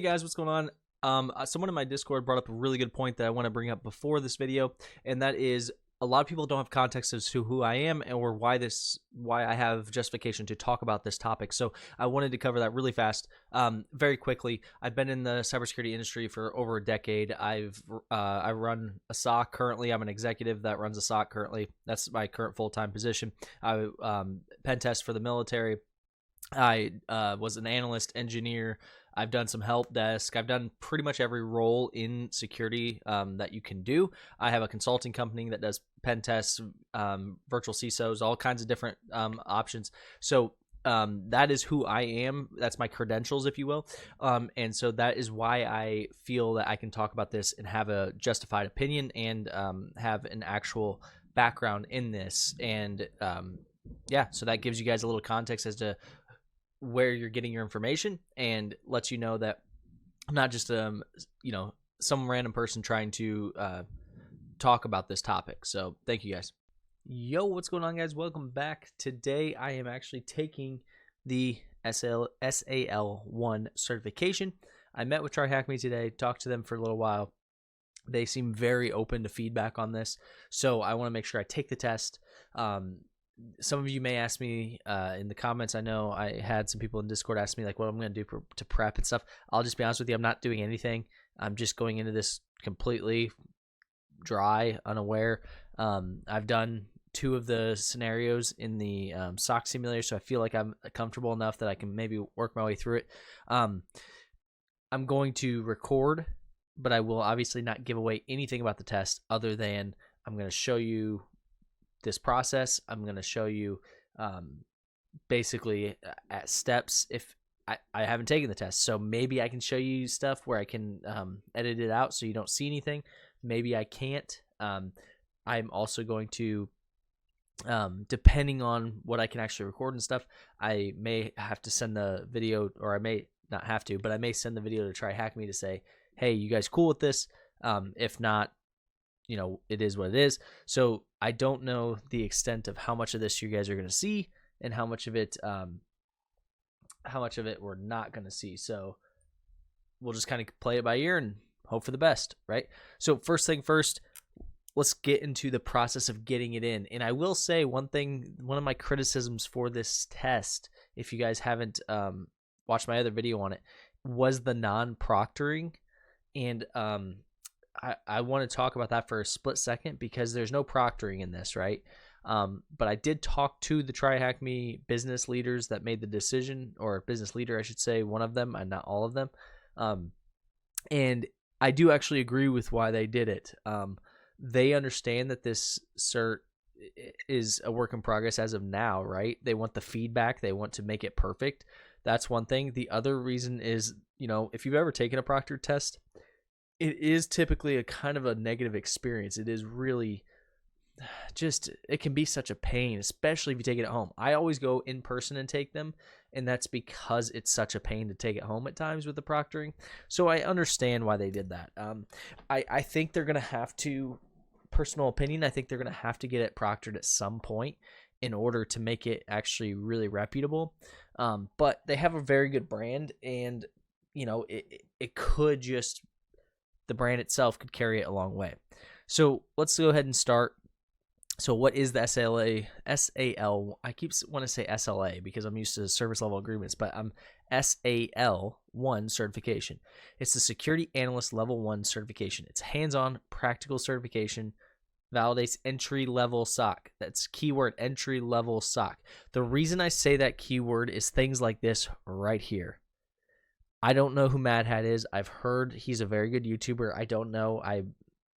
guys, what's going on? Someone in my Discord brought up a really good point that I want to bring up before this video, and that is a lot of people don't have context as to who I am or why I have justification to talk about this topic. So I wanted to cover that really fast, very quickly. I've been in the cybersecurity industry for over a decade. I run a SOC currently. I'm an executive that runs a SOC currently. That's my current full-time position. I pen test for the military. I was an analyst, engineer. I've done some help desk. I've done pretty much every role in security that you can do. I have a consulting company that does pen tests, virtual CISOs, all kinds of different options. So that is who I am. That's my credentials, if you will. And so that is why I feel that I can talk about this and have a justified opinion and have an actual background in this. And yeah, so that gives you guys a little context as to where you're getting your information and lets you know that I'm not just some random person trying to talk about this topic. So thank you guys. Yo, what's going on, guys? Welcome back. Today I am actually taking the SAL1 certification. I met with TryHackMe today, talked to them for a little while. They seem very open to feedback on this, so I want to make sure I take the test. Some of you may ask me in the comments. I know I had some people in Discord ask me like what I'm going to do to prep and stuff. I'll just be honest with you. I'm not doing anything. I'm just going into this completely dry, unaware. I've done 2 of the scenarios in the SOC simulator, so I feel like I'm comfortable enough that I can maybe work my way through it. I'm going to record, but I will obviously not give away anything about the test other than I'm going to show you this process. I'm going to show you basically at steps if I haven't taken the test. So maybe I can show you stuff where I can edit it out so you don't see anything. Maybe I can't. I'm also going to, depending on what I can actually record and stuff, I may have to send the video, or I may not have to, but I may send the video to TryHackMe to say, hey, you guys cool with this? If not, it is what it is. So I don't know the extent of how much of this you guys are going to see and how much of it we're not going to see. So we'll just kind of play it by ear and hope for the best, right? So first thing first, let's get into the process of getting it in. And I will say one of my criticisms for this test, if you guys haven't watched my other video on it, was the non-proctoring. And I want to talk about that for a split second because there's no proctoring in this, right? But I did talk to the TryHackMe business leaders that made the decision, or business leader, I should say, one of them, and not all of them. And I do actually agree with why they did it. They understand that this cert is a work in progress as of now, right? They want the feedback. They want to make it perfect. That's one thing. The other reason is, if you've ever taken a proctored test, it is typically a kind of a negative experience. It is really it can be such a pain, especially if you take it at home. I always go in person and take them, and that's because it's such a pain to take it home at times with the proctoring. So I understand why they did that. I think they're going to have to, personal opinion, I think they're going to have to get it proctored at some point in order to make it actually really reputable. But they have a very good brand, and it could just, the brand itself could carry it a long way. So let's go ahead and start. So what is the SAL? I keep want to say SLA because I'm used to service level agreements, but I'm SAL1 certification. It's the Security Analyst Level 1 certification. It's hands-on, practical certification, validates entry-level SOC. That's keyword, entry-level SOC. The reason I say that keyword is things like this right here. I don't know who Mad Hat is. I've heard he's a very good YouTuber. I don't know.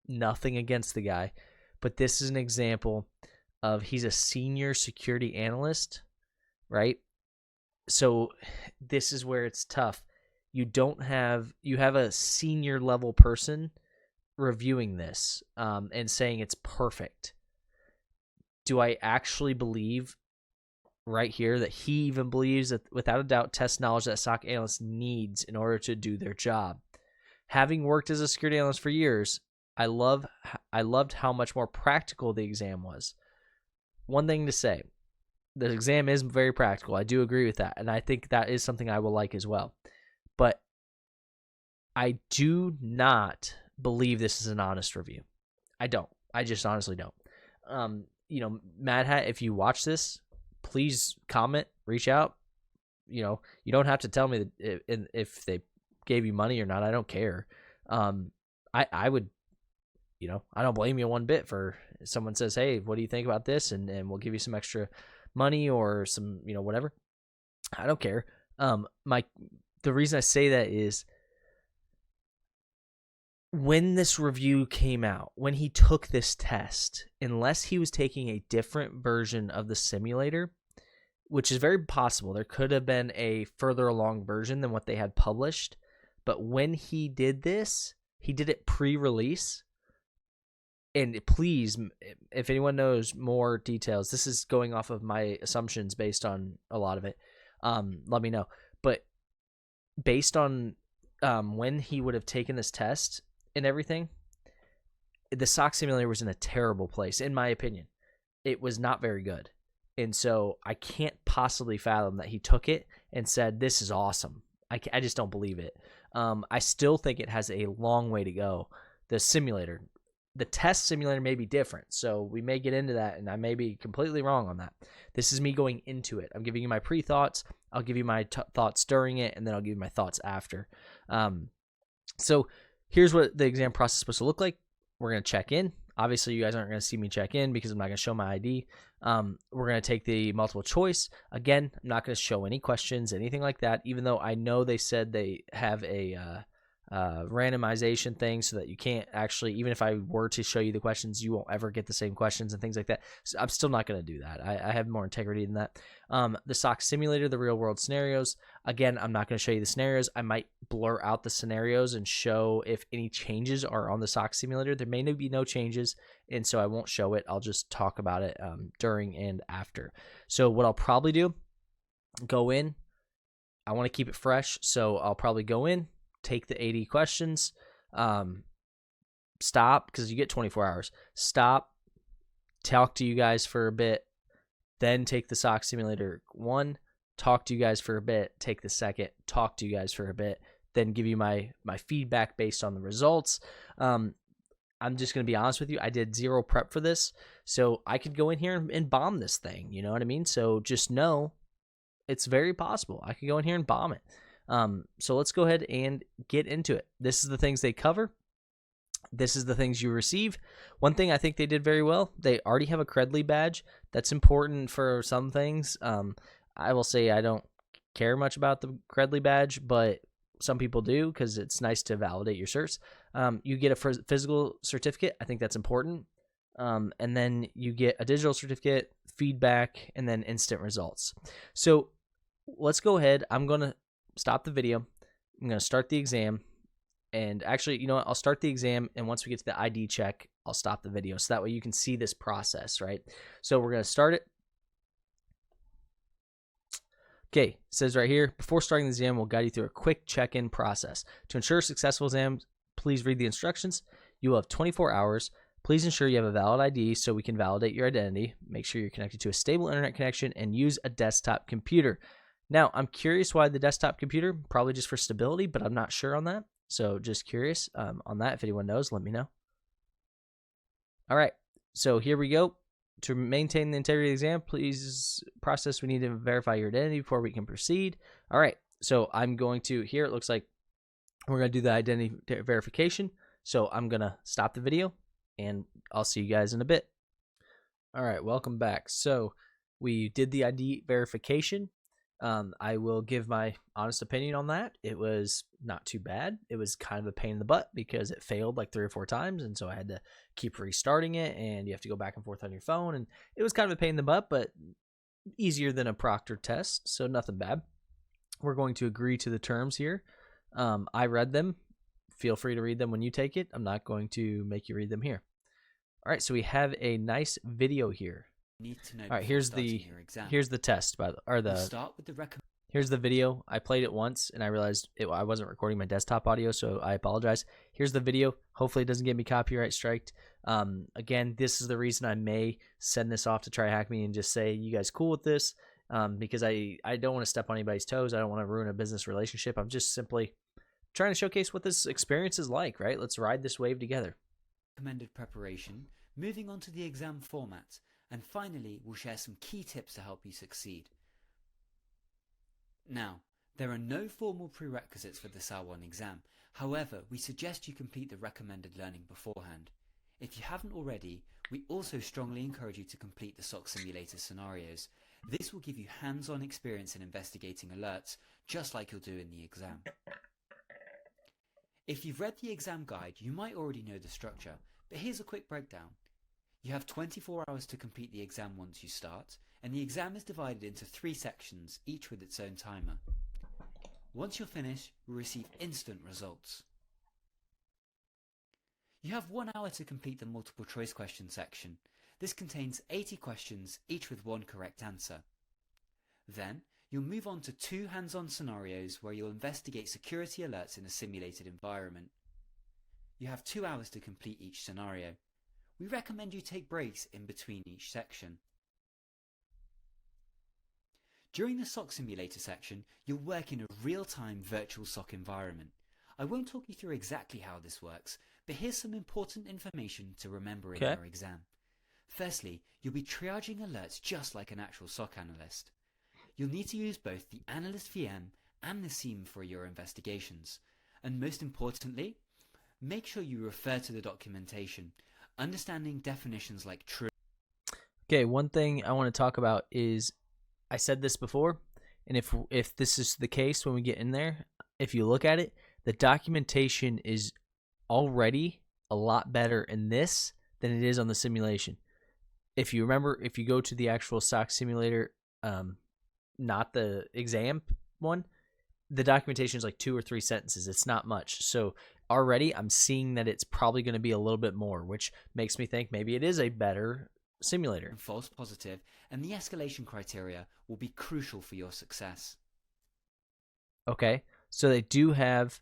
Nothing against the guy. But this is an example of, he's a senior security analyst, right? So this is where it's tough. You have a senior level person reviewing this and saying it's perfect. Do I actually believe right here that he even believes that without a doubt test knowledge that SOC analyst needs in order to do their job? Having worked as a security analyst for years, I loved how much more practical the exam was. One thing to say, the exam is very practical. I do agree with that, and I think that is something I will like as well. But I do not believe this is an honest review. I don't. I just honestly don't. Mad Hat, if you watch this, please comment, reach out. You don't have to tell me if they gave you money or not. I don't care. I would, I don't blame you one bit for someone says, hey, what do you think about this? And we'll give you some extra money or some, whatever. I don't care. The reason I say that is when this review came out, when he took this test, unless he was taking a different version of the simulator, which is very possible, there could have been a further along version than what they had published. But when he did this, he did it pre-release. And please, if anyone knows more details, this is going off of my assumptions based on a lot of it. Let me know. But based on when he would have taken this test and everything, the SOC simulator was in a terrible place, in my opinion. It was not very good. And so I can't possibly fathom that he took it and said, this is awesome. I just don't believe it. I still think it has a long way to go. The simulator, the test simulator may be different. So we may get into that, and I may be completely wrong on that. This is me going into it. I'm giving you my pre-thoughts. I'll give you my thoughts during it, and then I'll give you my thoughts after. So here's what the exam process is supposed to look like. We're going to check in. Obviously, you guys aren't going to see me check in because I'm not going to show my ID. We're going to take the multiple choice. Again, I'm not going to show any questions, anything like that, even though I know they said they have a randomization thing so that you can't actually, even if I were to show you the questions, you won't ever get the same questions and things like that. So I'm still not going to do that. I have more integrity than that. The SOC simulator, the real world scenarios. Again, I'm not going to show you the scenarios. I might blur out the scenarios and show if any changes are on the SOC simulator. There may be no changes, and so I won't show it. I'll just talk about it during and after. So what I'll probably do, go in. I want to keep it fresh, so I'll probably go in, take the 80 questions, stop, because you get 24 hours. Stop, talk to you guys for a bit, then take the SOC simulator 1, talk to you guys for a bit, take the second, talk to you guys for a bit, then give you my feedback based on the results. I'm just going to be honest with you. I did zero prep for this, so I could go in here and bomb this thing. You know what I mean? So just know it's very possible. I could go in here and bomb it. So let's go ahead and get into it. This is the things they cover. This is the things you receive. One thing I think they did very well, they already have a Credly badge. That's important for some things. I will say I don't care much about the Credly badge, but some people do because it's nice to validate your certs. You get a physical certificate. I think that's important. And then you get a digital certificate, feedback, and then instant results. So let's go ahead. I'm going to stop the video. I'm going to start the exam. And actually, you know what? I'll start the exam, and once we get to the ID check, I'll stop the video. So that way you can see this process, right? So we're going to start it. Okay, it says right here, before starting the exam, we'll guide you through a quick check-in process. To ensure a successful exam, please read the instructions. You will have 24 hours. Please ensure you have a valid ID so we can validate your identity. Make sure you're connected to a stable internet connection and use a desktop computer. Now, I'm curious why the desktop computer, probably just for stability, but I'm not sure on that. So just curious on that. If anyone knows, let me know. All right, so here we go. To maintain the integrity of the exam, please process. We need to verify your identity before we can proceed. All right, so I'm going to, here it looks like we're going to do the identity verification. So I'm going to stop the video, and I'll see you guys in a bit. All right, welcome back. So we did the ID verification. I will give my honest opinion on that. It was not too bad. It was kind of a pain in the butt because it failed like 3 or 4 times, and so I had to keep restarting it, and you have to go back and forth on your phone, and it was kind of a pain in the butt, but easier than a proctor test, so nothing bad. We're going to agree to the terms here. I read them. Feel free to read them when you take it. I'm not going to make you read them here. All right, so we have a nice video here. All right, here's the test here's the video. I played it once and I realized I wasn't recording my desktop audio, so I apologize. Here's the video. Hopefully it doesn't get me copyright striked. Again, this is the reason I may send this off to TryHackMe and just say, you guys cool with this? Because I don't want to step on anybody's toes. I don't want to ruin a business relationship. I'm just simply trying to showcase what this experience is like, right? Let's ride this wave together. Recommended preparation, moving on to the exam format, and finally we'll share some key tips to help you succeed. Now, there are no formal prerequisites for the SAL1 exam. However, we suggest you complete the recommended learning beforehand. If you haven't already, we also strongly encourage you to complete the SOC simulator scenarios. This will give you hands-on experience in investigating alerts, just like you'll do in the exam. If you've read the exam guide, you might already know the structure, but here's a quick breakdown. You have 24 hours to complete the exam once you start, and the exam is divided into 3 sections, each with its own timer. Once you're finished, you'll receive instant results. You have 1 hour to complete the multiple choice question section. This contains 80 questions, each with 1 correct answer. Then, you'll move on to 2 hands-on scenarios where you'll investigate security alerts in a simulated environment. You have 2 hours to complete each scenario. We recommend you take breaks in between each section. During the SOC simulator section, you'll work in a real-time virtual SOC environment. I won't talk you through exactly how this works, but here's some important information to remember in your exam. Firstly, you'll be triaging alerts just like an actual SOC analyst. You'll need to use both the Analyst VM and the SIEM for your investigations. And most importantly, make sure you refer to the documentation, understanding definitions like true. Okay, one thing I want to talk about is, I said this before, and if this is the case when we get in there, if you look at it, the documentation is already a lot better in this than it is on the simulation. If you remember, if you go to the actual SOC simulator, not the exam one, the documentation is like 2 or 3 sentences. It's not much. So already I'm seeing that it's probably going to be a little bit more, which makes me think maybe it is a better simulator. And false positive, and the escalation criteria will be crucial for your success. Okay, so they do have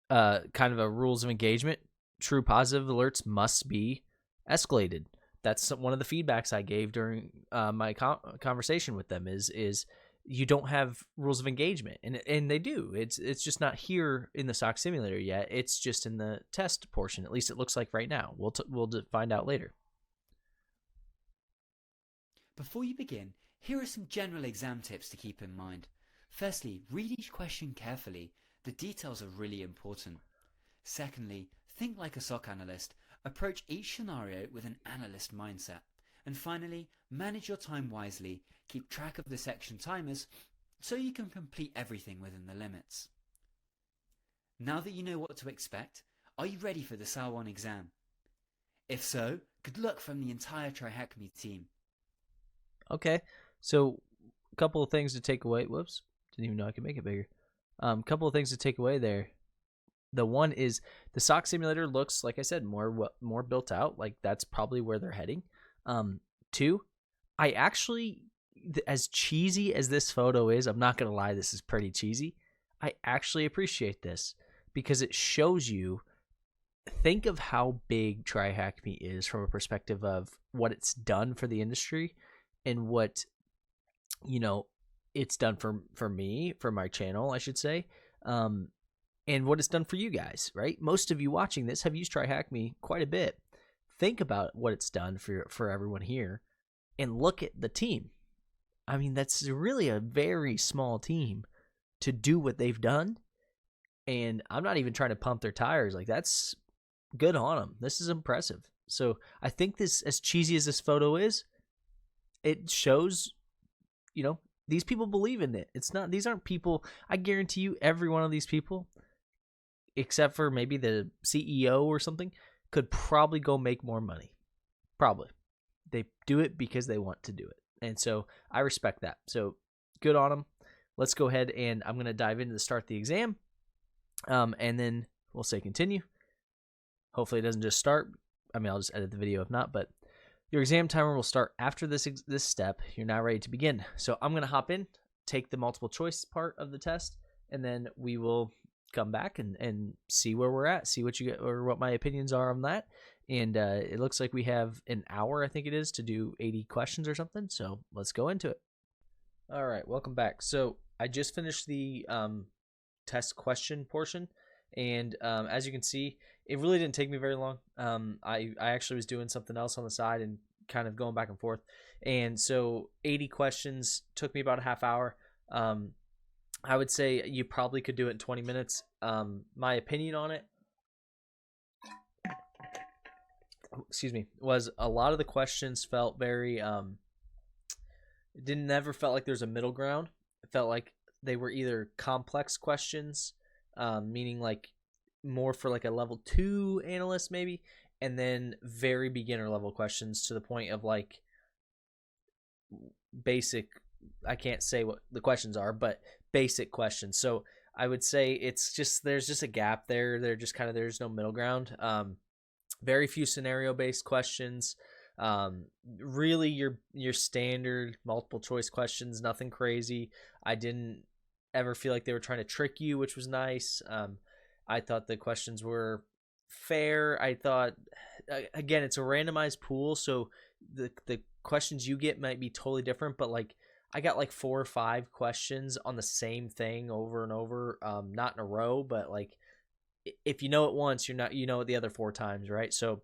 kind of a rules of engagement. True positive alerts must be escalated. That's one of the feedbacks I gave during my conversation with them is you don't have rules of engagement, and they do. It's just not here in the SOC simulator yet. It's just in the test portion. At least it looks like right now. We'll find out later. Before you begin, here are some general exam tips to keep in mind. Firstly, read each question carefully. The details are really important. Secondly, think like a SOC analyst. Approach each scenario with an analyst mindset. And finally, manage your time wisely. Keep track of the section timers so you can complete everything within the limits. Now that you know what to expect, are you ready for the SAL1 exam? If so, good luck from the entire TryHackMe team. Okay, so a couple of things to take away. Whoops, didn't even know I could make it bigger. Couple of things to take away there. The one is the SOC simulator looks, like I said, more built out. Like that's probably where they're heading. 2, I actually, as cheesy as this photo is, I'm not gonna lie, this is pretty cheesy. I actually appreciate this because it shows you. Think of how big TryHackMe is from a perspective of what it's done for the industry. And what, it's done for me, for my channel, I should say, and what it's done for you guys, right? Most of you watching this have used TryHackMe quite a bit. Think about what it's done for everyone here, and look at the team. I mean, that's really a very small team to do what they've done, and I'm not even trying to pump their tires. Like, that's good on them. This is impressive. So I think this, as cheesy as this photo is, it shows, these people believe in it. These aren't people, I guarantee you every one of these people, except for maybe the CEO or something, could probably go make more money. Probably. They do it because they want to do it. And so I respect that. So good on them. Let's go ahead and I'm going to dive into the start of the exam. And then we'll say continue. Hopefully it doesn't just start. I mean, I'll just edit the video if not, but your exam timer will start after this step. You're now ready to begin. So I'm going to hop in, take the multiple choice part of the test, and then we will come back and see where we're at, see what you get or what my opinions are on that. And it looks like we have an hour, I think it is, to do 80 questions or something. So let's go into it. All right, welcome back. So I just finished the test question portion. And as you can see, it really didn't take me very long. I actually was doing something else on the side and kind of going back and forth. And so 80 questions took me about a half hour. I would say you probably could do it in 20 minutes. My opinion on it, excuse me, was a lot of the questions felt very, it didn't never felt like there's a middle ground. It felt like they were either complex questions, meaning like more for like a level 2 analyst maybe, and then very beginner level questions to the point of like basic, I can't say what the questions are, but basic questions. So I would say it's just, there's just a gap there. They're just kind of, there's no middle ground. Very few scenario based questions. Really your standard multiple choice questions, nothing crazy. I didn't ever feel like they were trying to trick you, which was nice. I thought the questions were fair. I thought, again, it's a randomized pool, so the questions you get might be totally different, but like I got like 4 or 5 questions on the same thing over and over, not in a row, but like if you know it once, you're not, you know it the other 4 times, right? So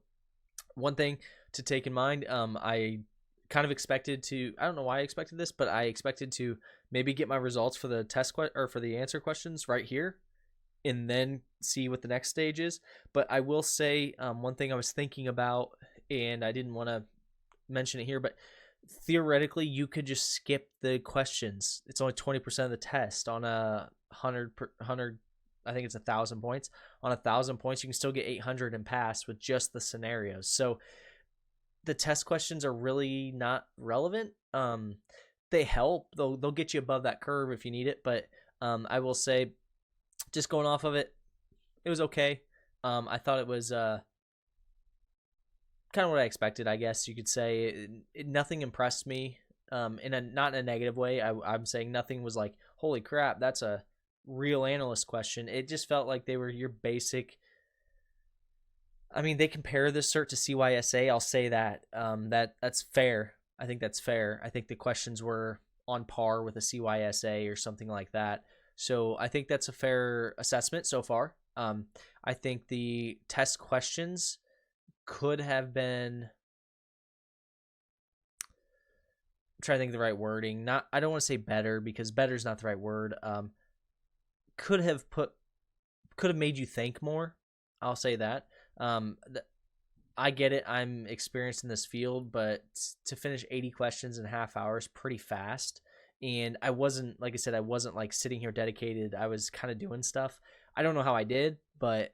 one thing to take in mind, I kind of expected to, I don't know why I expected this, but I expected to maybe get my results for the test or for the answer questions right here and then see what the next stage is. But I will say, one thing I was thinking about, and I didn't want to mention it here, but theoretically you could just skip the questions. It's only 20% of the test on a 100, I think it's 1,000 points. On 1,000 points, you can still get 800 and pass with just the scenarios. So the test questions are really not relevant. They help. They'll get you above that curve if you need it. But I will say, just going off of it, it was okay. I thought it was kind of what I expected, I guess you could say. Nothing impressed me not in a negative way. I'm saying nothing was like, holy crap, that's a real analyst question. It just felt like they were your basic. I mean, they compare this cert to CYSA. I'll say that. That's fair. I think that's fair. I think the questions were on par with a CYSA or something like that. So I think that's a fair assessment so far. I think the test questions could have been, I'm trying to think of the right wording. I don't want to say better, because better is not the right word. Could have made you think more. I'll say that. I get it. I'm experienced in this field, but to finish 80 questions in half hours, pretty fast. And I wasn't, like I said, I wasn't like sitting here dedicated. I was kind of doing stuff. I don't know how I did, but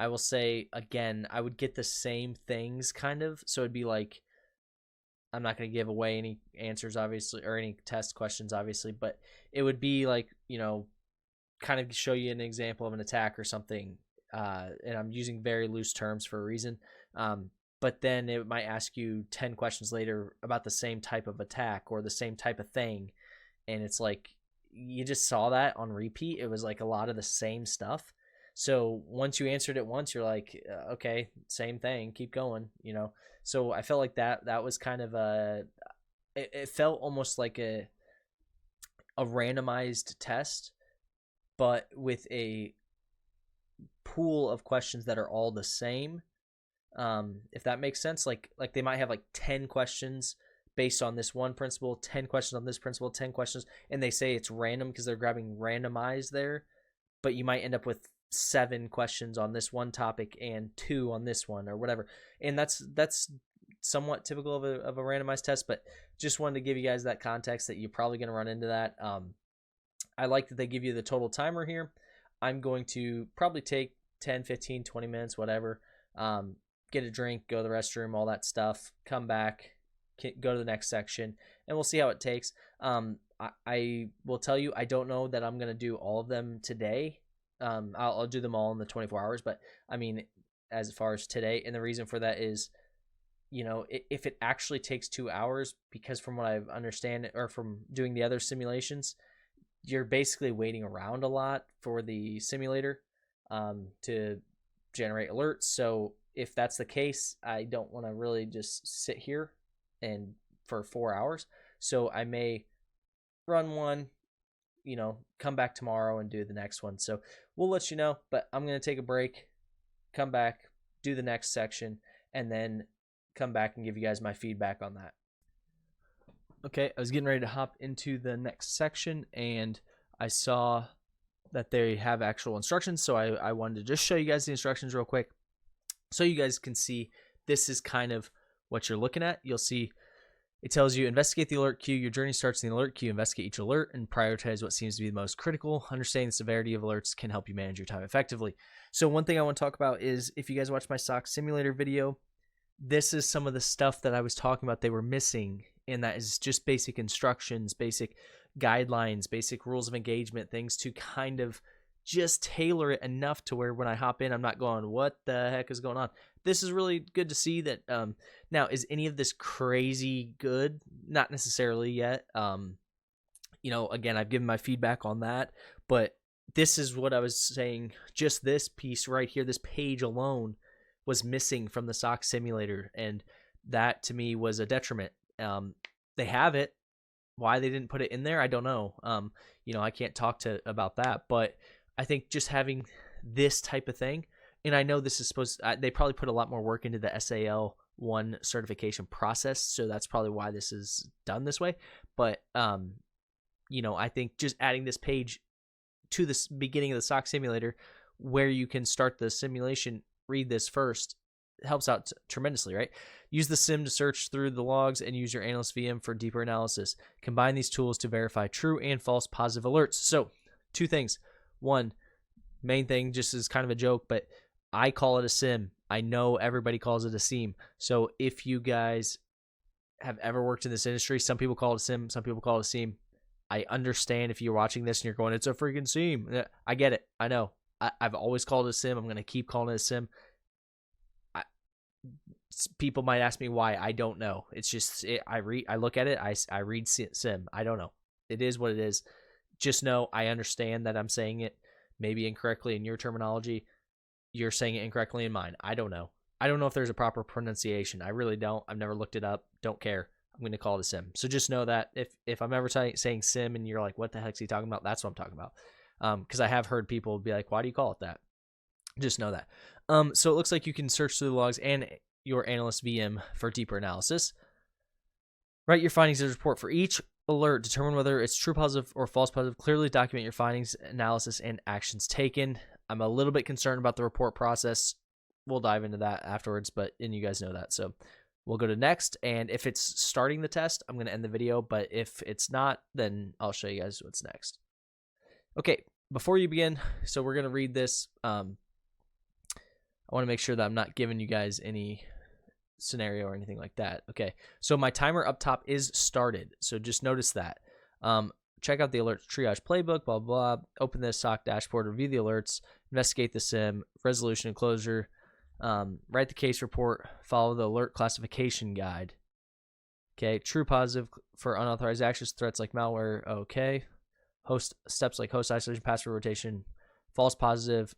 I will say again, I would get the same things kind of. So it'd be like, I'm not going to give away any answers, obviously, or any test questions, obviously, but it would be like, kind of show you an example of an attack or something. And I'm using very loose terms for a reason. But then it might ask you 10 questions later about the same type of attack or the same type of thing. And it's like, you just saw that on repeat. It was like a lot of the same stuff. So once you answered it once, you're like, okay, same thing, keep going, So I felt like that was kind of it felt almost like a randomized test, but with a pool of questions that are all the same. If that makes sense, like they might have like 10 questions based on this one principle, 10 questions on this principle, 10 questions, and they say it's random because they're grabbing randomized there, but you might end up with 7 questions on this one topic and 2 on this one or whatever. And that's somewhat typical of a randomized test, but just wanted to give you guys that context that you're probably going to run into that. I like that they give you the total timer here. I'm going to probably take 10, 15, 20 minutes, whatever. Get a drink, go to the restroom, all that stuff, come back, go to the next section, and we'll see how it takes. I will tell you, I don't know that I'm going to do all of them today. I'll do them all in the 24 hours, but I mean, as far as today, and the reason for that is, if it actually takes 2 hours, because from what I understand, or from doing the other simulations, you're basically waiting around a lot for the simulator to generate alerts. So if that's the case, I don't want to really just sit here and for 4 hours. So I may run one, come back tomorrow and do the next one. So we'll let you know, but I'm going to take a break, come back, do the next section, and then come back and give you guys my feedback on that. Okay, I was getting ready to hop into the next section, and I saw that they have actual instructions, so I wanted to just show you guys the instructions real quick so you guys can see this is kind of what you're looking at. You'll see it tells you investigate the alert queue. Your journey starts in the alert queue. Investigate each alert and prioritize what seems to be the most critical. Understanding the severity of alerts can help you manage your time effectively. So one thing I want to talk about is, if you guys watch my SOC simulator video, this is some of the stuff that I was talking about they were missing, and that is just basic instructions, basic guidelines, basic rules of engagement, things to kind of just tailor it enough to where when I hop in, I'm not going, what the heck is going on? This is really good to see that. Now, is any of this crazy good? Not necessarily yet. Again, I've given my feedback on that, but this is what I was saying. Just this piece right here, this page alone was missing from the SOC simulator, and that to me was a detriment. They have it. Why they didn't put it in there, I don't know. I can't talk about that, but I think just having this type of thing, and I know this is they probably put a lot more work into the SAL1 certification process, so that's probably why this is done this way. But I think just adding this page to the beginning of the SOC simulator, where you can start the simulation, read this first, helps out tremendously, right? Use the sim to search through the logs and use your analyst VM for deeper analysis. Combine these tools to verify true and false positive alerts. So, two things. One, main thing, just is kind of a joke, but I call it a sim. I know everybody calls it a SIEM. So if you guys have ever worked in this industry, some people call it a sim, some people call it a SIEM. I understand if you're watching this and you're going, it's a freaking SIEM. I get it. I know. I've always called it a sim. I'm going to keep calling it a sim. People might ask me why. I don't know. It's just I look at it. I read sim. I don't know. It is what it is. Just know I understand that I'm saying it maybe incorrectly in your terminology. You're saying it incorrectly in mine. I don't know. I don't know if there's a proper pronunciation. I really don't. I've never looked it up. Don't care. I'm going to call it a sim. So just know that if I'm ever saying sim and you're like, what the heck is he talking about? That's what I'm talking about. Because I have heard people be like, why do you call it that? Just know that. So it looks like you can search through the logs and your analyst VM for deeper analysis. Write your findings as a report for each alert. Determine whether it's true positive or false positive. Clearly document your findings, analysis, and actions taken. I'm a little bit concerned about the report process. We'll dive into that afterwards, and you guys know that. So we'll go to next, and if it's starting the test, I'm going to end the video, but if it's not, then I'll show you guys what's next. Okay, before you begin, so we're going to read this. I want to make sure that I'm not giving you guys any scenario or anything like that. Okay, so my timer up top is started, so just notice that. Check out the alerts triage playbook, blah, blah, blah. Open the SOC dashboard, review the alerts, investigate the SIM, resolution and closure, write the case report, follow the alert classification guide. Okay, true positive for unauthorized access threats like malware, okay. Host steps like host isolation, password rotation. False positive,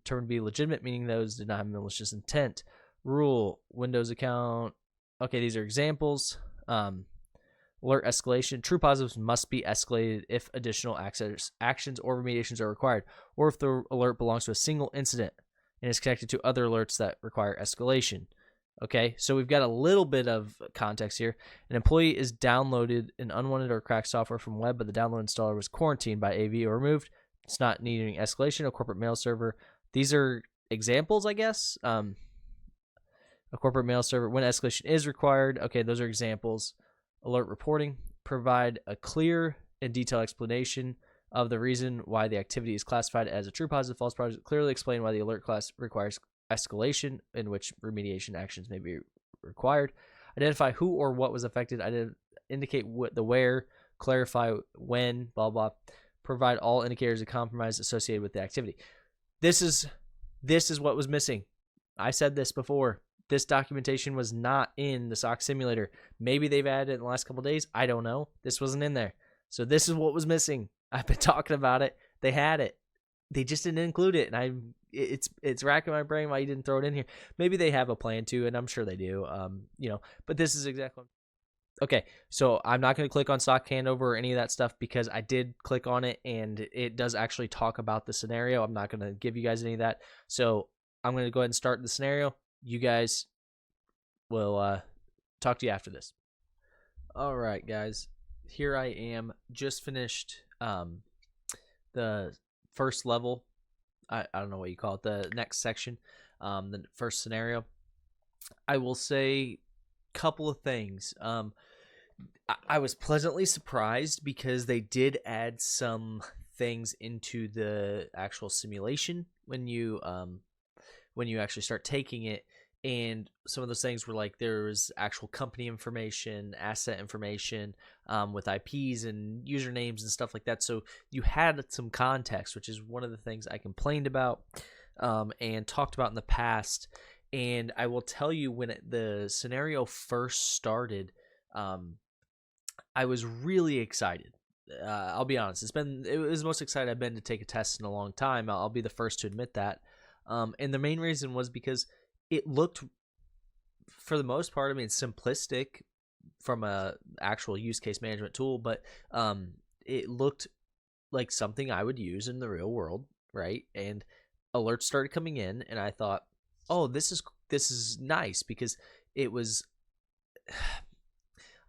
determined to be legitimate, meaning those did not have malicious intent. Rule, Windows account. Okay, these are examples. Alert escalation. True positives must be escalated if additional actions or remediations are required, or if the alert belongs to a single incident and is connected to other alerts that require escalation. Okay, so we've got a little bit of context here. An employee is downloaded an unwanted or cracked software from web, but the download installer was quarantined by AV or removed. It's not needing escalation. A corporate mail server. These are examples, I guess. A corporate mail server when escalation is required. Okay, those are examples. Alert reporting. Provide a clear and detailed explanation of the reason why the activity is classified as a true positive, false positive. Clearly explain why the alert class requires escalation, in which remediation actions may be required. Identify who or what was affected. Indicate what the where. Clarify when. Blah blah. Provide all indicators of compromise associated with the activity. This is what was missing. I said this before. This documentation was not in the SOC simulator. Maybe they've added it in the last couple of days. I don't know. This wasn't in there. So this is what was missing. I've been talking about it. They had it. They just didn't include it, and it's racking my brain why you didn't throw it in here. Maybe they have a plan to, and I'm sure they do. But this is exactly. Okay, so I'm not going to click on stock handover or any of that stuff because I did click on it and it does actually talk about the scenario. I'm not going to give you guys any of that. So I'm going to go ahead and start the scenario. You guys will talk to you after this. All right, guys. Here I am. Just finished the first level. I don't know what you call it. The next section, the first scenario. I will say a couple of things. I was pleasantly surprised because they did add some things into the actual simulation when you actually start taking it, and some of those things were like there was actual company information, asset information, with IPs and usernames and stuff like that. So you had some context, which is one of the things I complained about and talked about in the past. And I will tell you, when the scenario first started, I was really excited. I'll be honest. It was the most excited I've been to take a test in a long time. I'll be the first to admit that. And the main reason was because it looked, for the most part, I mean, simplistic from a actual use case management tool, but it looked like something I would use in the real world, right? And alerts started coming in, and I thought, oh, this is nice, because it was.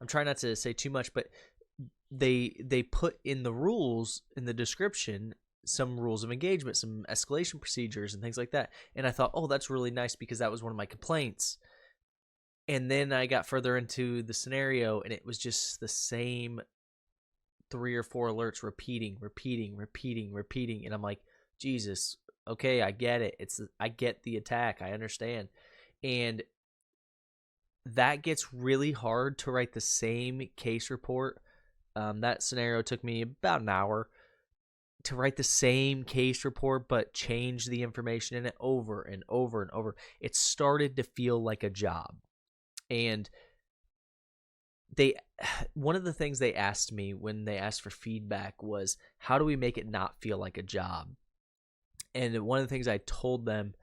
I'm trying not to say too much, but they put in the rules, in the description, some rules of engagement, some escalation procedures and things like that. And I thought, oh, that's really nice, because that was one of my complaints. And then I got further into the scenario, and it was just the same 3 or 4 alerts repeating. And I'm like, Jesus, okay, I get it. I get the attack. I understand. And that gets really hard to write the same case report. That scenario took me about an hour to write the same case report, but change the information in it over and over and over. It started to feel like a job. And one of the things they asked me when they asked for feedback was, how do we make it not feel like a job? And one of the things I told them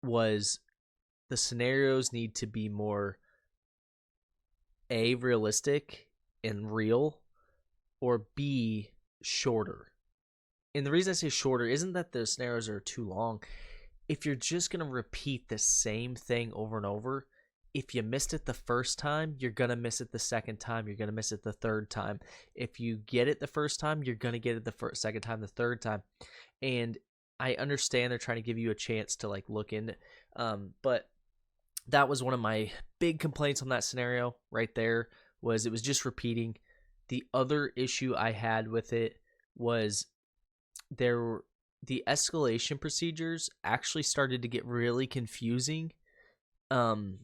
was, the scenarios need to be more A, realistic and real, or B, shorter. And the reason I say shorter isn't that the scenarios are too long. If you're just going to repeat the same thing over and over, if you missed it the first time, you're going to miss it the second time. You're going to miss it the third time. If you get it the first time, you're going to get it the second time, the third time. And I understand they're trying to give you a chance to like look into, but that was one of my big complaints on that scenario right there, was it was just repeating. The other issue I had with it was the escalation procedures actually started to get really confusing. And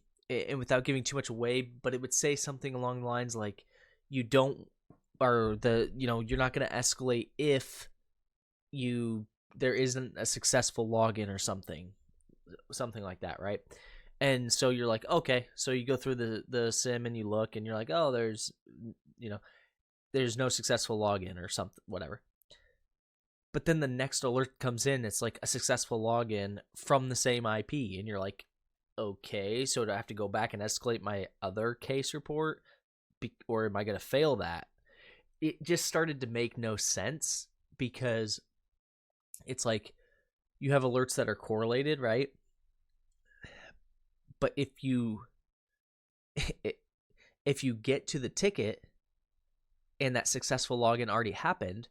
without giving too much away, but it would say something along the lines like, you're not going to escalate if there isn't a successful login or something like that, right? And so you're like, okay, so you go through the sim and you look and you're like, oh, there's no successful login or something, whatever. But then the next alert comes in, it's like a successful login from the same IP, and you're like, okay, so do I have to go back and escalate my other case report, or am I going to fail that? It just started to make no sense, because it's like you have alerts that are correlated, right? But if you get to the ticket and that successful login already happened,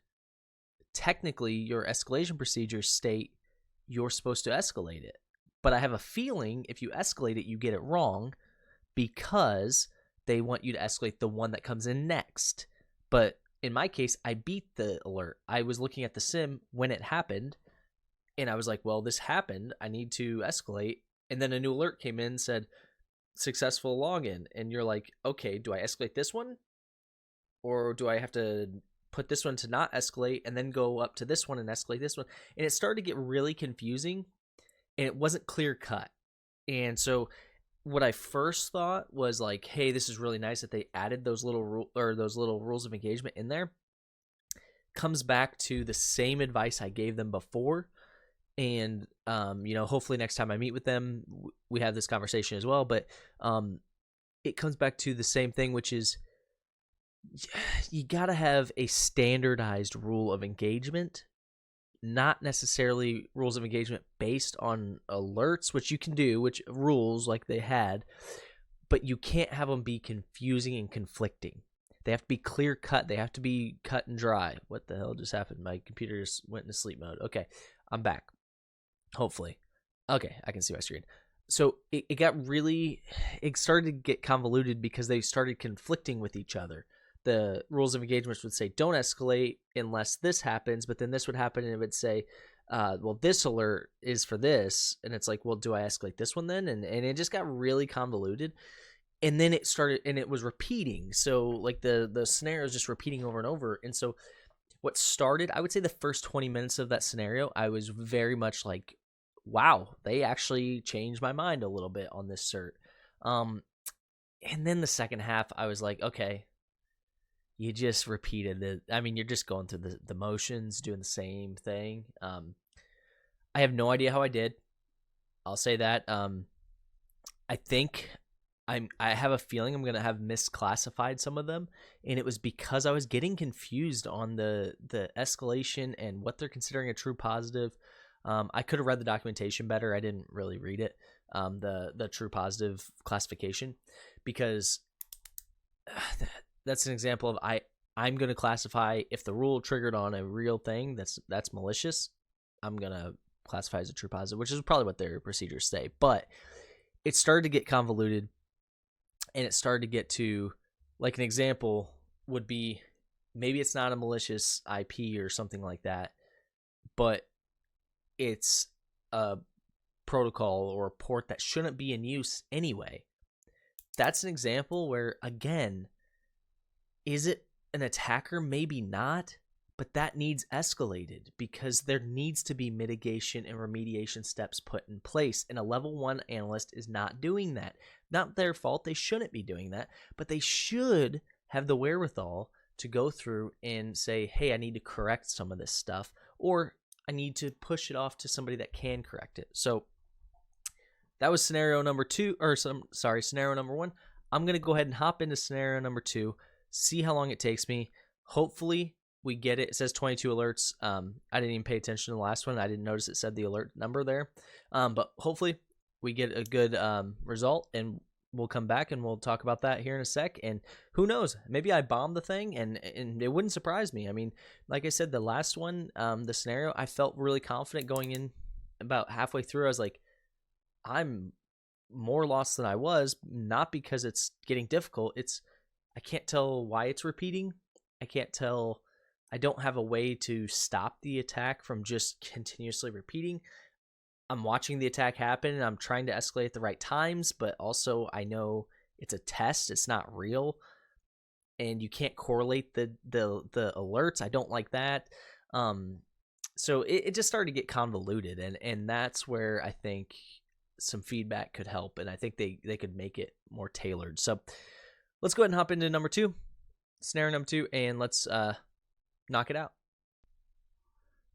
technically your escalation procedures state you're supposed to escalate it. But I have a feeling if you escalate it, you get it wrong, because they want you to escalate the one that comes in next. But in my case, I beat the alert. I was looking at the sim when it happened, and I was like, well, this happened. I need to escalate. And then a new alert came in, said successful login. And you're like, okay, do I escalate this one? Or do I have to put this one to not escalate and then go up to this one and escalate this one? And it started to get really confusing, and it wasn't clear cut. And so what I first thought was like, hey, this is really nice that they added those little rules of engagement in there. Comes back to the same advice I gave them before. And hopefully next time I meet with them, we have this conversation as well. But it comes back to the same thing, which is you got to have a standardized rule of engagement, not necessarily rules of engagement based on alerts, which you can do, which rules like they had, but you can't have them be confusing and conflicting. They have to be clear cut. They have to be cut and dry. What the hell just happened? My computer just went into sleep mode. Okay, I'm back. Hopefully. Okay, I can see my screen. So it started to get convoluted because they started conflicting with each other. The rules of engagement would say, don't escalate unless this happens, but then this would happen and it would say, well, this alert is for this. And it's like, well, do I escalate this one then? And it just got really convoluted. And then it started, and it was repeating. So like the scenario is just repeating over and over. And so what started, I would say the first 20 minutes of that scenario, I was very much like, wow, they actually changed my mind a little bit on this cert. And then the second half, I was like, okay, you just repeated it. I mean, you're just going through the motions, doing the same thing. I have no idea how I did. I'll say that. I think I have a feeling I'm going to have misclassified some of them. And it was because I was getting confused on the escalation and what they're considering a true positive. I could have read the documentation better. I didn't really read it, the true positive classification, because that's an example of I'm going to classify if the rule triggered on a real thing that's malicious, I'm going to classify as a true positive, which is probably what their procedures say. But it started to get convoluted, and it started to get to, like, an example would be maybe it's not a malicious IP or something like that, but it's a protocol or a port that shouldn't be in use anyway. That's an example where, again, is it an attacker? Maybe not, but that needs escalated because there needs to be mitigation and remediation steps put in place. And a level 1 analyst is not doing that. Not their fault. They shouldn't be doing that, but they should have the wherewithal to go through and say, hey, I need to correct some of this stuff, or I need to push it off to somebody that can correct it. So that was scenario number 2, or scenario number 1. I'm going to go ahead and hop into scenario number 2, see how long it takes me. Hopefully we get it. It says 22 alerts. I didn't even pay attention to the last one. I didn't notice it said the alert number there. But hopefully we get a good result, and we'll come back and we'll talk about that here in a sec. And who knows, maybe I bombed the thing, and it wouldn't surprise me. I mean, like I said, the last one, the scenario, I felt really confident going in. About halfway through, I was like, I'm more lost than I was, not because it's getting difficult. I can't tell why it's repeating. I don't have a way to stop the attack from just continuously repeating. I'm watching the attack happen, and I'm trying to escalate at the right times, but also I know it's a test. It's not real, and you can't correlate the alerts. I don't like that. So it just started to get convoluted, and that's where I think some feedback could help, and I think they could make it more tailored. So let's go ahead and hop into scenario number 2, and let's knock it out.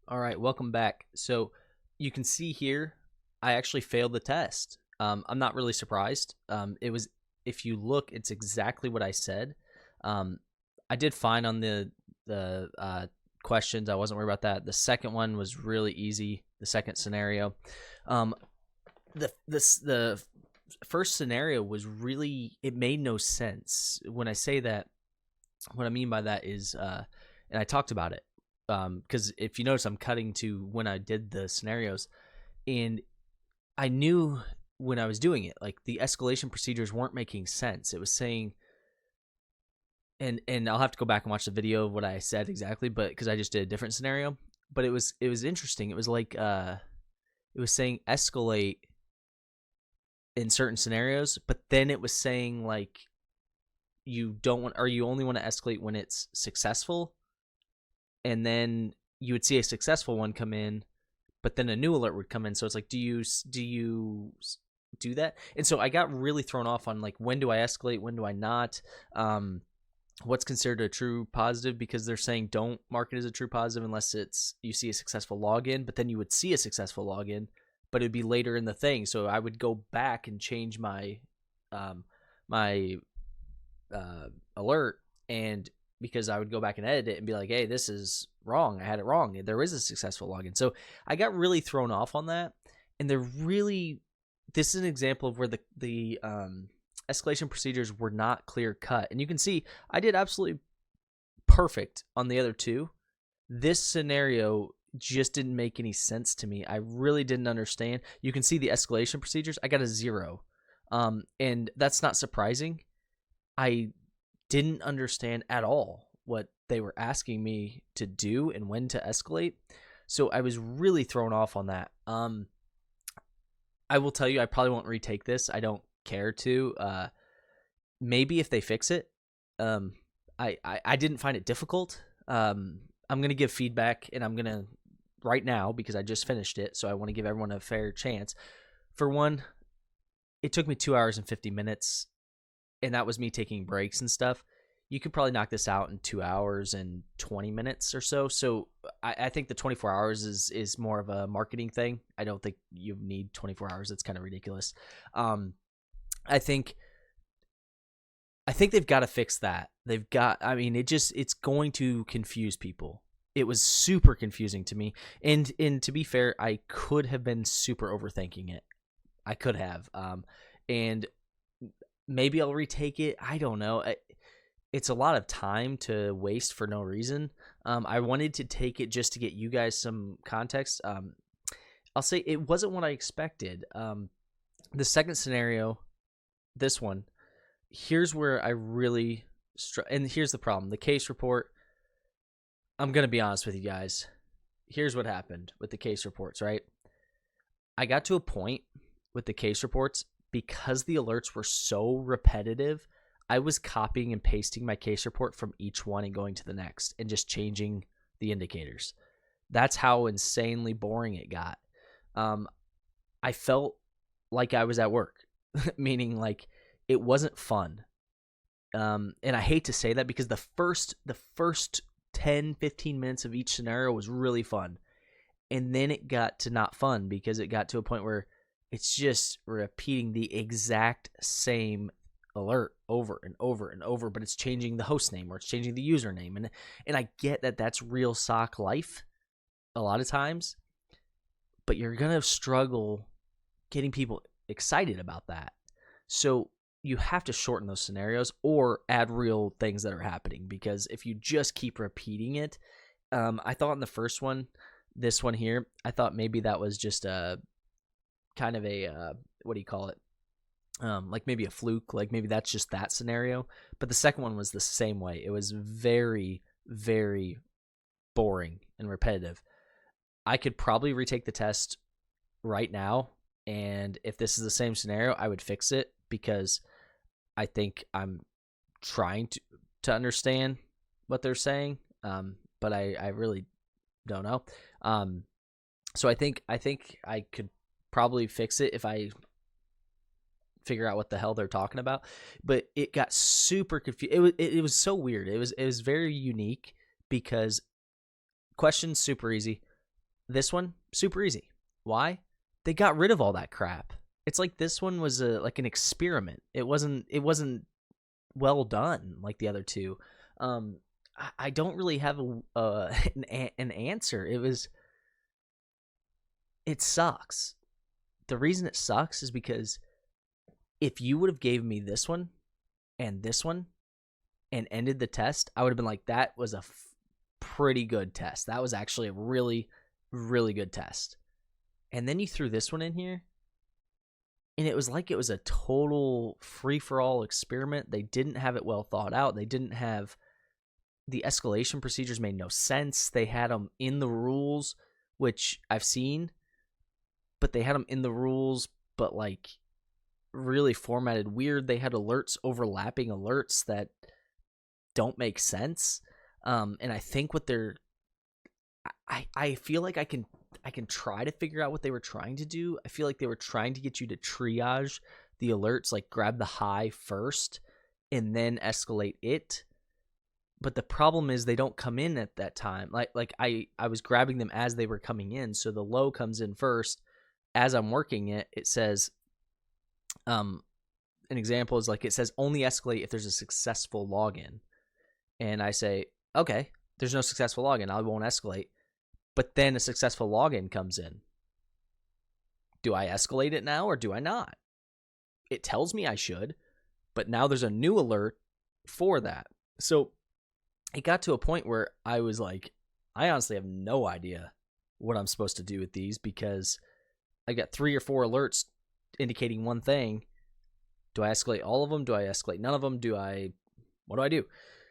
All right, welcome back. So you can see here, I actually failed the test. I'm not really surprised. If you look, it's exactly what I said. I did fine on the questions. I wasn't worried about that. The second one was really easy. The second scenario, the first scenario was really, it made no sense. When I say that, what I mean by that is, and I talked about it, because if you notice, I'm cutting to when I did the scenarios, and I knew when I was doing it, like, the escalation procedures weren't making sense. It was saying, and I'll have to go back and watch the video of what I said exactly, but because I just did a different scenario, but it was interesting. It was like, it was saying escalate in certain scenarios, but then it was saying, like, you only want to escalate when it's successful, and then you would see a successful one come in, but then a new alert would come in. So it's like, do you do that? And so I got really thrown off on, like, when do I escalate, when do I not, what's considered a true positive, because they're saying don't mark it as a true positive unless you see a successful login, but then you would see a successful login, but it'd be later in the thing. So I would go back and change my my alert, and because I would go back and edit it and be like, hey, this is wrong. I had it wrong. There is a successful login. So I got really thrown off on that. And this is an example of where the escalation procedures were not clear cut. And you can see I did absolutely perfect on the other two. This scenario just didn't make any sense to me. I really didn't understand. You can see the escalation procedures. I got a 0. And that's not surprising. I didn't understand at all what they were asking me to do and when to escalate. So I was really thrown off on that. I will tell you, I probably won't retake this. I don't care to. Maybe if they fix it. I didn't find it difficult. I'm going to give feedback, and I'm going to, right now, because I just finished it, so I want to give everyone a fair chance. For one, it took me 2 hours and 50 minutes, and that was me taking breaks and stuff. You could probably knock this out in 2 hours and 20 minutes or so. So I think the 24 hours is more of a marketing thing. I don't think you need 24 hours. It's kind of ridiculous. I think they've got to fix that. It's going to confuse people. It was super confusing to me. And to be fair, I could have been super overthinking it. I could have. And maybe I'll retake it. I don't know. It's a lot of time to waste for no reason. I wanted to take it just to get you guys some context. I'll say it wasn't what I expected. The second scenario, this one, here's where I really and here's the problem. The case report, I'm going to be honest with you guys. Here's what happened with the case reports, right? I got to a point with the case reports because the alerts were so repetitive. I was copying and pasting my case report from each one and going to the next and just changing the indicators. That's how insanely boring it got. I felt like I was at work, meaning like it wasn't fun. And I hate to say that because the first 10, 15 minutes of each scenario was really fun. And then it got to not fun because it got to a point where it's just repeating the exact same alert over and over and over, but it's changing the host name or it's changing the username. And I get that that's real SOC life a lot of times, but you're going to struggle getting people excited about that. So you have to shorten those scenarios or add real things that are happening, because if you just keep repeating it, I thought in the first one, this one here, I thought maybe that was just a kind of a, what do you call it? Like maybe a fluke, like maybe that's just that scenario. But the second one was the same way. It was very, very boring and repetitive. I could probably retake the test right now, and if this is the same scenario, I would fix it because I think I'm trying to understand what they're saying, but I really don't know. So I think I could probably fix it if I figure out what the hell they're talking about. But it got super confused. It was so weird. It was very unique because questions super easy. This one super easy. Why? They got rid of all that crap. It's like this one was like an experiment. It wasn't well done like the other two. I don't really have an answer. It sucks. The reason it sucks is because if you would have gave me this one and ended the test, I would have been like, that was a pretty good test. That was actually a really, really good test. And then you threw this one in here, and it was like it was a total free-for-all experiment. They didn't have it well thought out. They didn't have the escalation procedures made no sense. They had them in the rules, which I've seen, but they had them in the rules, but like really formatted weird. They had alerts overlapping alerts that don't make sense. And I think what I feel like I can try to figure out what they were trying to do. I feel like they were trying to get you to triage the alerts, like grab the high first and then escalate it. But the problem is they don't come in at that time. Like I was grabbing them as they were coming in. So the low comes in first. As I'm working it, it says an example is like it says only escalate if there's a successful login. And I say, okay, there's no successful login. I won't escalate. But then a successful login comes in. Do I escalate it now or do I not? It tells me I should, but now there's a new alert for that. So it got to a point where I was like, I honestly have no idea what I'm supposed to do with these because I got 3 or 4 alerts indicating one thing. Do I escalate all of them? Do I escalate none of them? What do I do?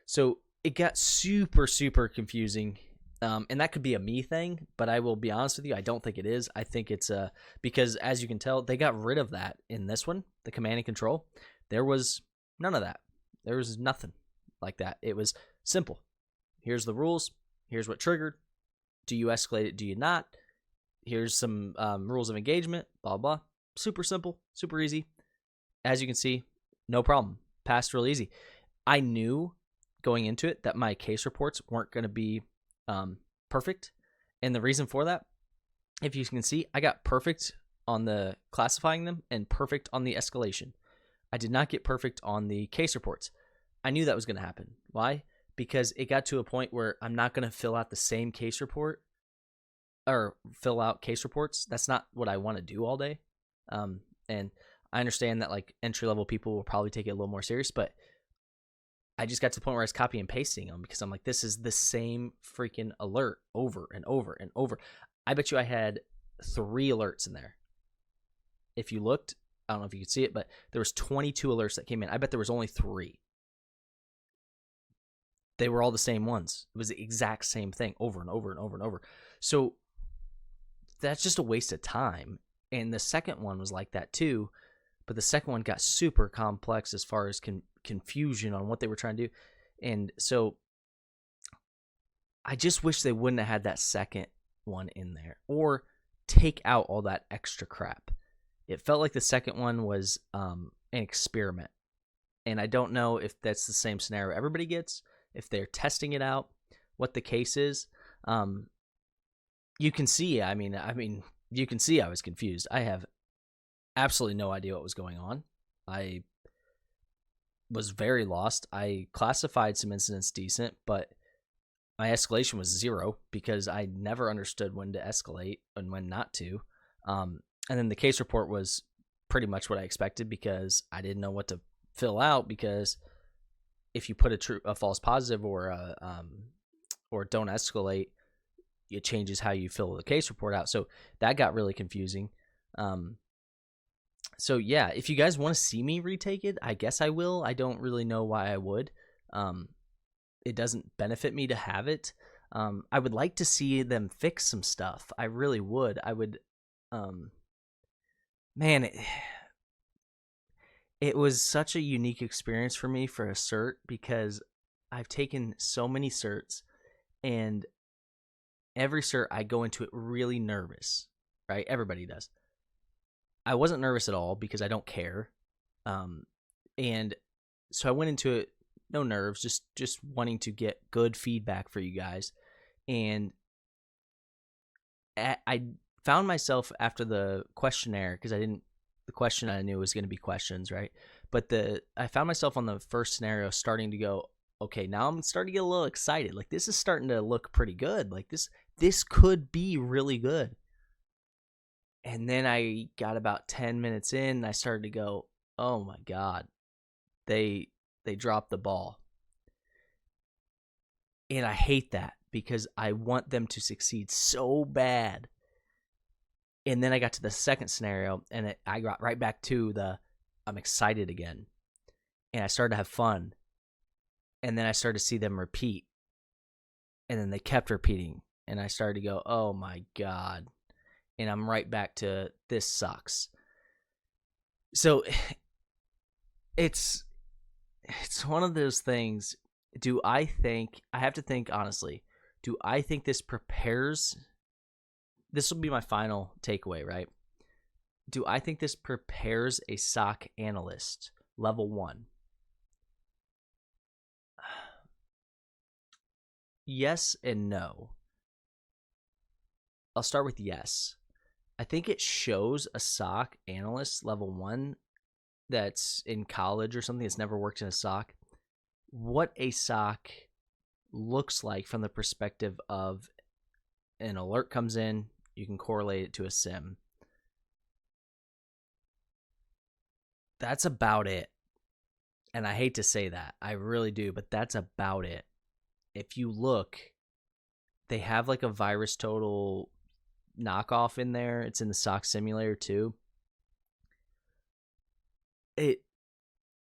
So it got super, super confusing. And that could be a me thing, but I will be honest with you, I don't think it is. I think it's because as you can tell, they got rid of that in this one, the command and control. There was none of that. There was nothing like that. It was simple. Here's the rules. Here's what triggered. Do you escalate it? Do you not? Here's some rules of engagement, blah, blah. Super simple, super easy. As you can see, no problem. Passed real easy. I knew going into it that my case reports weren't going to be perfect. And the reason for that, if you can see, I got perfect on the classifying them and perfect on the escalation. I did not get perfect on the case reports. I knew that was going to happen. Why? Because it got to a point where I'm not going to fill out the same case report or fill out case reports. That's not what I want to do all day. And I understand that like entry-level people will probably take it a little more serious, but I just got to the point where I was copy and pasting them because I'm like, this is the same freaking alert over and over and over. I bet you I had 3 alerts in there. If you looked, I don't know if you could see it, but there was 22 alerts that came in. I bet there was only 3. They were all the same ones. It was the exact same thing over and over and over and over. So that's just a waste of time. And the second one was like that too, but the second one got super complex as far as confusion on what they were trying to do. And so I just wish they wouldn't have had that second one in there or take out all that extra crap. It felt like the second one was an experiment. And I don't know if that's the same scenario everybody gets, if they're testing it out, what the case is. You can see, I mean, you can see I was confused. I have absolutely no idea what was going on. I was very lost. I classified some incidents decent, but my escalation was 0 because I never understood when to escalate and when not to. And then the case report was pretty much what I expected because I didn't know what to fill out, because if you put a false positive or don't escalate, it changes how you fill the case report out. So that got really confusing. So yeah, if you guys want to see me retake it, I guess I will. I don't really know why I would. It doesn't benefit me to have it. I would like to see them fix some stuff. I really would. I would. Man, it was such a unique experience for me for a cert because I've taken so many certs, and every cert I go into it really nervous, right? Everybody does. I wasn't nervous at all because I don't care. And so I went into it no nerves, just wanting to get good feedback for you guys. And I found myself after the questionnaire, because the question I knew was going to be questions, right? But I found myself on the first scenario starting to go, okay, now I'm starting to get a little excited. Like, this is starting to look pretty good. Like, this could be really good. And then I got about 10 minutes in, and I started to go, oh my God, they dropped the ball. And I hate that because I want them to succeed so bad. And then I got to the second scenario, and I got right back to I'm excited again. And I started to have fun. And then I started to see them repeat. And then they kept repeating. And I started to go, oh my God. And I'm right back to, this sucks. So it's one of those things. I have to think honestly, do I think this prepares, this will be my final takeaway, right? Do I think this prepares a SOC analyst level 1? Yes and no. I'll start with yes. I think it shows a SOC analyst level 1 that's in college or something that's never worked in a SOC, what a SOC looks like from the perspective of an alert comes in, you can correlate it to a SIM. That's about it. And I hate to say that. I really do, but that's about it. If you look, they have like a virus total knockoff in there. It's in the SOC simulator too.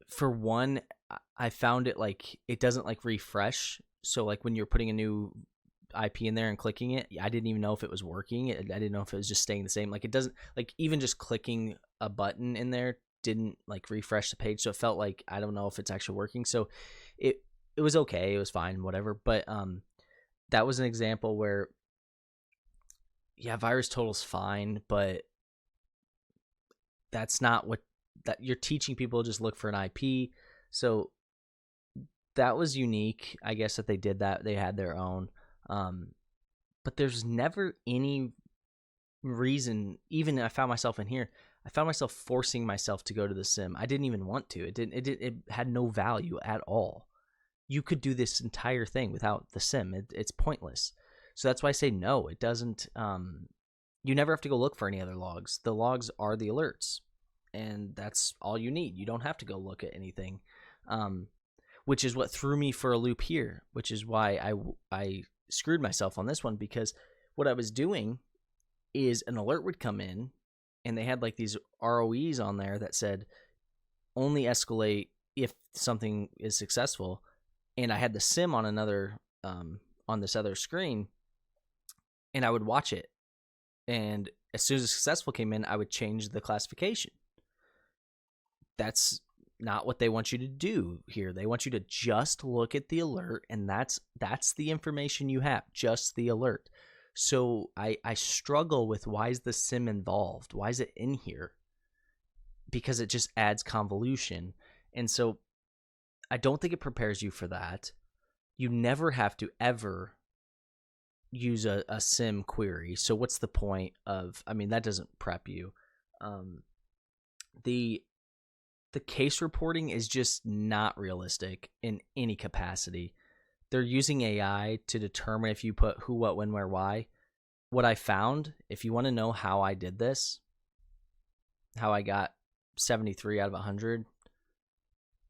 For one, I found it like it doesn't like refresh. So like when you're putting a new IP in there and clicking it, I didn't even know if it was working. I didn't know if it was just staying the same. Like it doesn't, like even just clicking a button in there didn't like refresh the page. So it felt like, I don't know if it's actually working. So it was okay. It was fine, whatever. But that was an example where, yeah, virus total's fine, but that's not what that you're teaching people to just look for an IP. So that was unique, I guess, that they did that. They had their own. But there's never any reason, even I found myself in here, I found myself forcing myself to go to the sim. I didn't even want to. It had no value at all. You could do this entire thing without the sim. It's pointless. So that's why I say no. It doesn't. You never have to go look for any other logs. The logs are the alerts, and that's all you need. You don't have to go look at anything, which is what threw me for a loop here. Which is why I screwed myself on this one, because what I was doing is an alert would come in, and they had like these ROEs on there that said only escalate if something is successful. And I had the sim on another on this other screen, and I would watch it. And as soon as a successful came in, I would change the classification. That's not what they want you to do here. They want you to just look at the alert, and that's the information you have, just the alert. So I struggle with, why is the sim involved? Why is it in here? Because it just adds convolution. And so I don't think it prepares you for that. You never have to ever use a sim query. So what's the point of, I mean, that doesn't prep you. The case reporting is just not realistic in any capacity. They're using AI to determine if you put who, what, when, where, why. What I found, if you want to know how I did this, how I got 73 out of 100,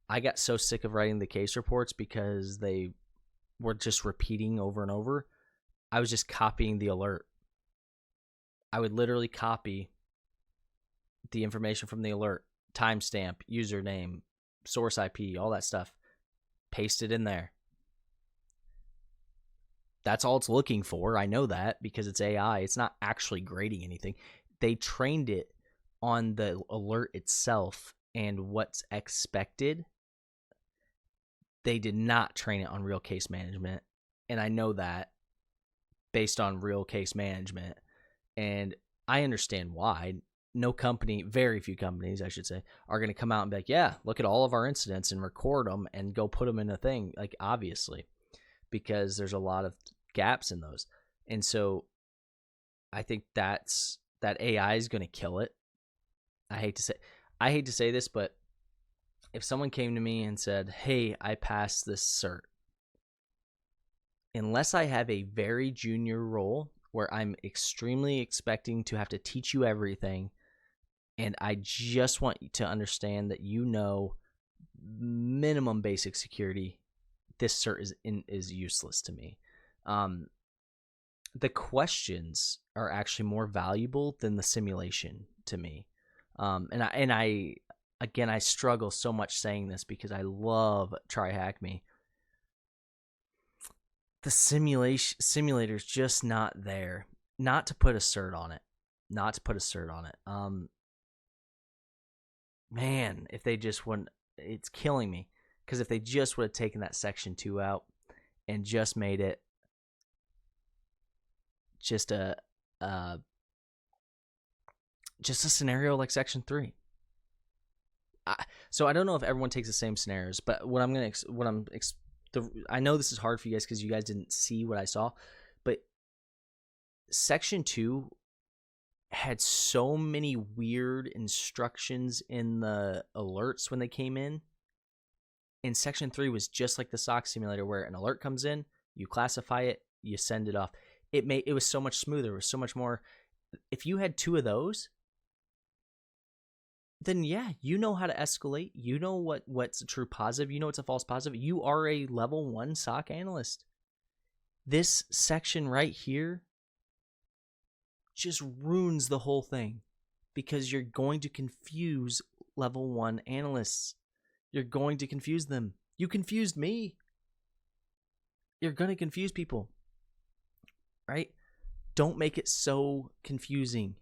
I got so sick of writing the case reports because they were just repeating over and over. I was just copying the alert. I would literally copy the information from the alert, timestamp, username, source IP, all that stuff, paste it in there. That's all it's looking for. I know that because it's AI. It's not actually grading anything. They trained it on the alert itself and what's expected. They did not train it on real case management. And I know that based on real case management. And I understand why. No company, very few companies, I should say, are going to come out and be like, yeah, look at all of our incidents and record them and go put them in a thing. Like, obviously, because there's a lot of gaps in those. And so I think that AI is going to kill it. I hate to say this, but if someone came to me and said, hey, I passed this cert, unless I have a very junior role where I'm extremely expecting to have to teach you everything, and I just want you to understand that you know minimum basic security, this cert is useless to me. The questions are actually more valuable than the simulation to me. And I again, I struggle so much saying this because I love TryHackMe. The simulator's just not there. Not to put a cert on it. Man, if they just wouldn't, it's killing me. Because if they just would have taken that section 2 out and just made it just a scenario like section 3. So I don't know if everyone takes the same scenarios, but I know this is hard for you guys because you guys didn't see what I saw, but section 2 had so many weird instructions in the alerts when they came in. And section 3 was just like the SOC simulator, where an alert comes in, you classify it, you send it off. It was so much smoother. It was so much more. If you had 2 of those, then yeah, you know how to escalate. You know what's a true positive. You know what's a false positive. You are a level 1 SOC analyst. This section right here just ruins the whole thing, because you're going to confuse level 1 analysts. You're going to confuse them. You confused me. You're going to confuse people, right? Don't make it so confusing.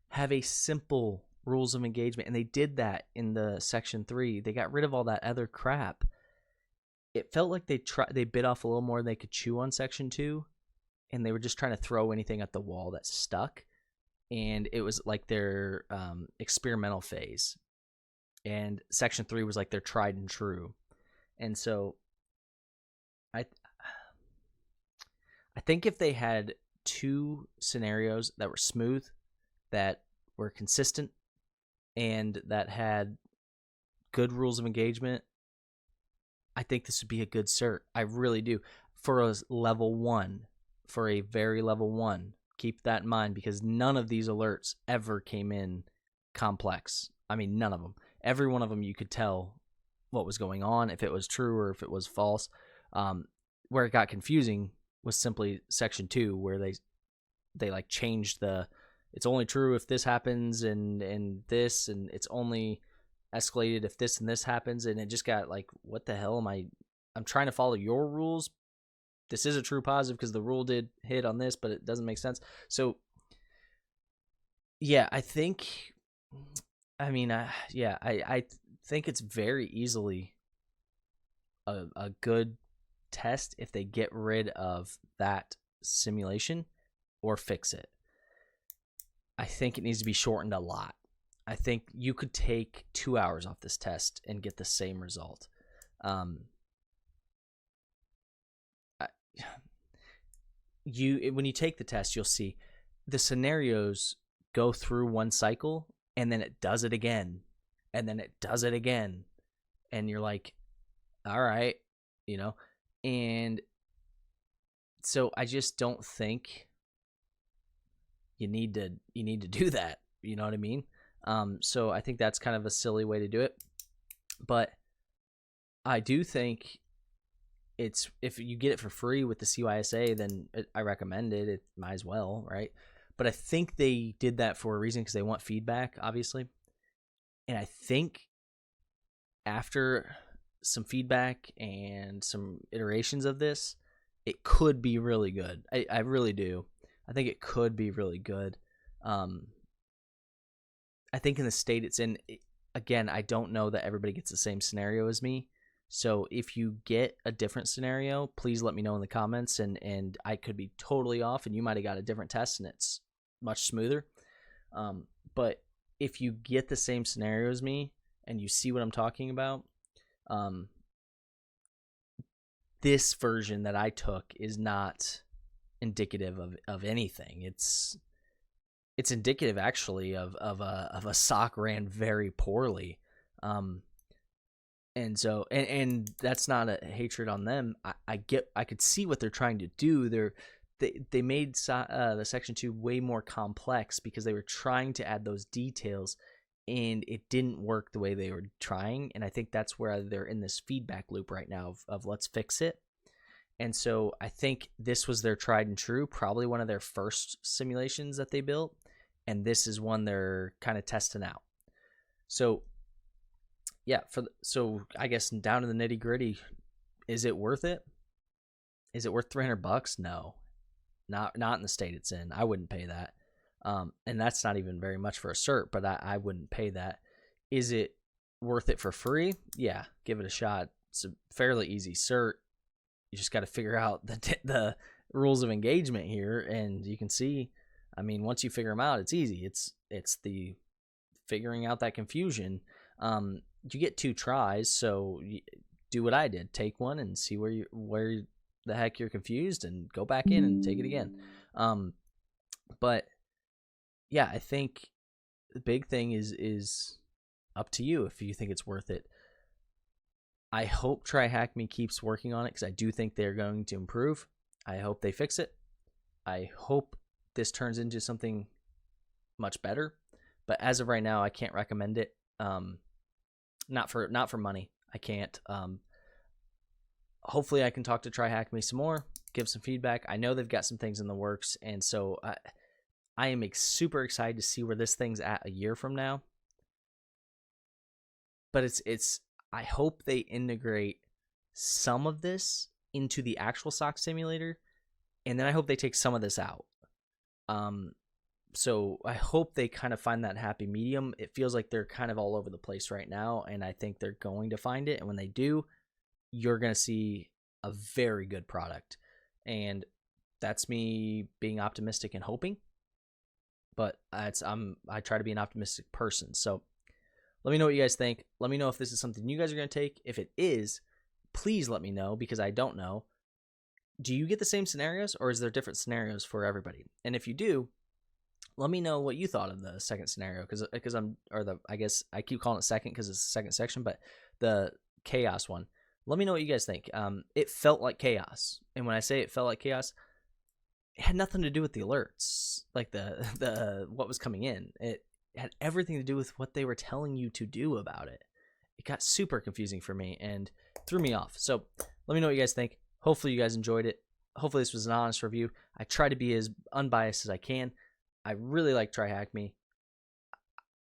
Have a simple rules of engagement. And they did that in the section 3. They got rid of all that other crap. It felt like they bit off a little more than they could chew on section 2, and they were just trying to throw anything at the wall that stuck. And it was like their experimental phase. And section 3 was like their tried and true. And so I think if they had 2 scenarios that were smooth, that were consistent, and that had good rules of engagement, I think this would be a good cert. I really do. For a level 1, for a very level 1, keep that in mind, because none of these alerts ever came in complex. I mean, none of them. Every one of them you could tell what was going on, if it was true or if it was false. Where it got confusing was simply section 2, where they like changed it's only true if this happens and this, and it's only escalated if this and this happens, and it just got like, what the hell I'm trying to follow your rules. This is a true positive because the rule did hit on this, but it doesn't make sense. So yeah, I think it's very easily a good test if they get rid of that simulation or fix it. I think it needs to be shortened a lot. I think you could take 2 hours off this test and get the same result. When you take the test, you'll see the scenarios go through one cycle, and then it does it again, and then it does it again, and you're like, all right, and so I just don't think you need to do that. You know what I mean? So I think that's kind of a silly way to do it, but I do think if you get it for free with the CYSA, then I recommend it. It might as well, right? But I think they did that for a reason, because they want feedback, obviously. And I think after some feedback and some iterations of this, it could be really good. I really do. I think it could be really good. I think in the state it's in, again, I don't know that everybody gets the same scenario as me. So if you get a different scenario, please let me know in the comments, and I could be totally off, and you might have got a different test and it's much smoother. But if you get the same scenario as me and you see what I'm talking about, this version that I took is not indicative of anything. It's indicative actually of a SOC ran very poorly. And so, and that's not a hatred on them. I could see what they're trying to do. They made the section 2 way more complex because they were trying to add those details, and it didn't work the way they were trying. And I think that's where they're in this feedback loop right now of let's fix it. And so I think this was their tried and true, probably one of their first simulations that they built, and this is one they're kind of testing out. So yeah, so I guess down to the nitty gritty, is it worth it? Is it worth $300? No, not in the state it's in. I wouldn't pay that. And that's not even very much for a cert, but I wouldn't pay that. Is it worth it for free? Yeah, give it a shot. It's a fairly easy cert. You just got to figure out the rules of engagement here, and you can see, I mean, once you figure them out, it's easy. It's the figuring out that confusion. You get 2 tries, so do what I did. Take one and see where the heck you're confused, and go back in and take it again. But yeah, I think the big thing is up to you if you think it's worth it. I hope TryHackMe keeps working on it because I do think they're going to improve. I hope they fix it. I hope this turns into something much better. But as of right now, I can't recommend it. Not for money. I can't. Hopefully, I can talk to TryHackMe some more, give some feedback. I know they've got some things in the works, and so I am super excited to see where this thing's at a year from now. But it's I hope they integrate some of this into the actual SOC simulator, and then I hope they take some of this out. So I hope they kind of find that happy medium. It feels like they're kind of all over the place right now, and I think they're going to find it. And when they do, you're going to see a very good product. And that's me being optimistic and hoping. But I try to be an optimistic person. So let me know what you guys think. Let me know if this is something you guys are going to take. If it is, please let me know because I don't know. Do you get the same scenarios or is there different scenarios for everybody? And if you do, let me know what you thought of the second scenario I guess I keep calling it second because it's the second section, but the chaos one. Let me know what you guys think. It felt like chaos. And when I say it felt like chaos, it had nothing to do with the alerts, like the what was coming in. It had everything to do with what they were telling you to do about it. It got super confusing for me and threw me off. So let me know what you guys think. Hopefully you guys enjoyed it. Hopefully this was an honest review. I try to be as unbiased as I can. I really like TryHackMe.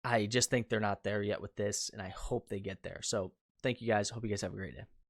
I just think they're not there yet with this, and I hope they get there. So thank you guys. Hope you guys have a great day.